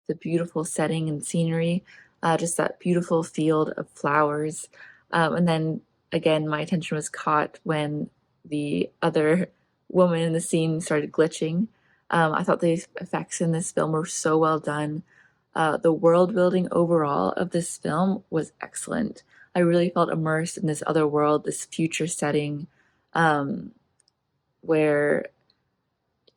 the beautiful setting and scenery, just that beautiful field of flowers. And then again, my attention was caught when the other woman in the scene started glitching. I thought the effects in this film were so well done. The world building overall of this film was excellent. I really felt immersed in this other world, this future setting, where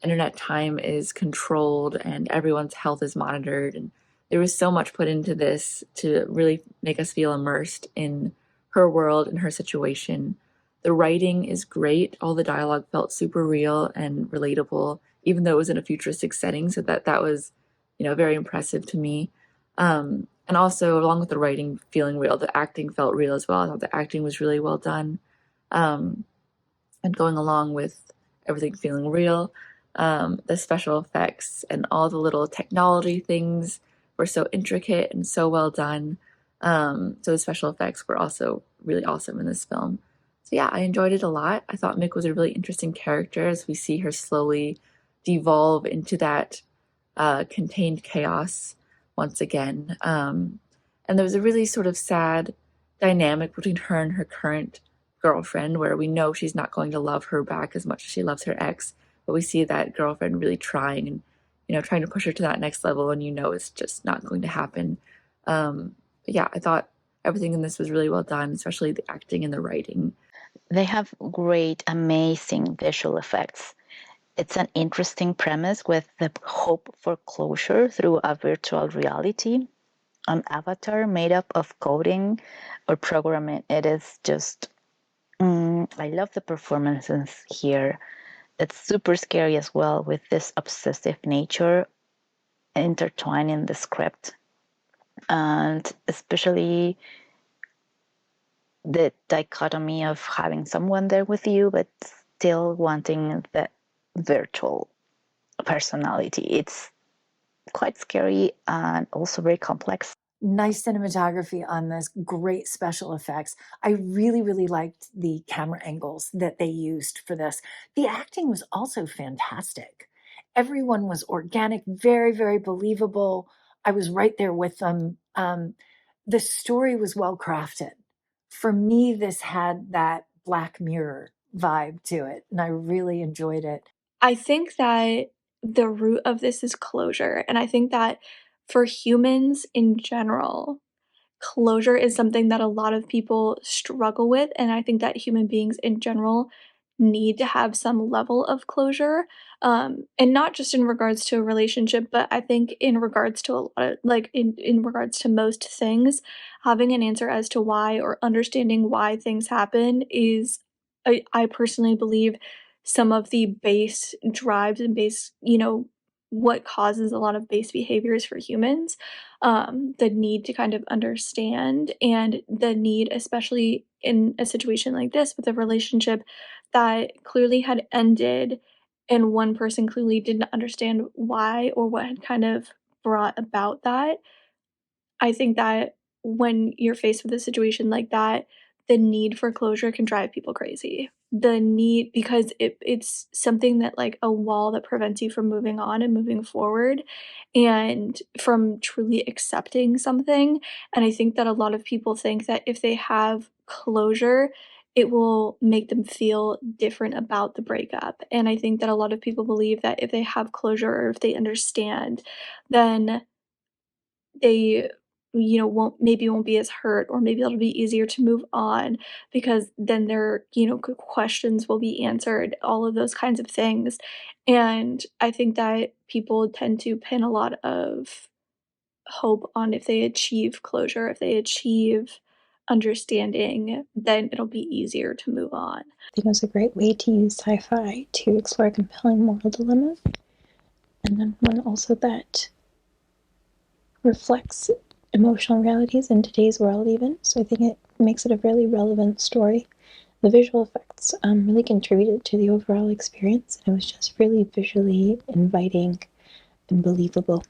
internet time is controlled and everyone's health is monitored. And there was so much put into this to really make us feel immersed in her world and her situation. The writing is great. All the dialogue felt super real and relatable, even though it was in a futuristic setting. So that was, very impressive to me. And also, along with the writing feeling real, the acting felt real as well. I thought the acting was really well done. And going along with everything feeling real, the special effects and all the little technology things were so intricate and so well done. So the special effects were also really awesome in this film. So yeah, I enjoyed it a lot. I thought Mick was a really interesting character as we see her slowly devolve into that contained chaos once again. And there was a really sort of sad dynamic between her and her current girlfriend, where we know she's not going to love her back as much as she loves her ex, but we see that girlfriend really trying and, trying to push her to that next level, and it's just not going to happen. But yeah, I thought everything in this was really well done, especially the acting and the writing. They have great, amazing visual effects. It's an interesting premise with the hope for closure through a virtual reality. An avatar made up of coding or programming. It is just, I love the performances here. It's super scary as well, with this obsessive nature intertwined in the script. And especially the dichotomy of having someone there with you, but still wanting the virtual personality. It's quite scary and also very complex. Nice cinematography on this, great special effects. I really, really liked the camera angles that they used for this. The acting was also fantastic. Everyone was organic, very, very believable. I was right there with them. The story was well crafted. For me, this had that Black Mirror vibe to it, and I really enjoyed it. I think that the root of this is closure, and I think that for humans in general, closure is something that a lot of people struggle with, and I think that human beings in general need to have some level of closure, and not just in regards to a relationship, but I think in regards to a lot of, like, in regards to most things, having an answer as to why or understanding why things happen is, I personally believe, some of the base drives and base, what causes a lot of base behaviors for humans. The need to kind of understand, and the need, especially in a situation like this with a relationship that clearly had ended, and one person clearly didn't understand why or what had kind of brought about that. I think that when you're faced with a situation like that, the need for closure can drive people crazy. The need, because it's something that, like, a wall that prevents you from moving on and moving forward and from truly accepting something. And I think that a lot of people think that if they have closure, it will make them feel different about the breakup. And I think that a lot of people believe that if they have closure or if they understand, then they, won't be as hurt, or maybe it'll be easier to move on because then their, questions will be answered, all of those kinds of things. And I think that people tend to pin a lot of hope on if they achieve closure, if they achieve understanding, then it'll be easier to move on. I think it was a great way to use sci-fi to explore compelling moral dilemmas, and then one also that reflects emotional realities in today's world even, so I think it makes it a really relevant story. The visual effects really contributed to the overall experience, and it was just really visually inviting and believable.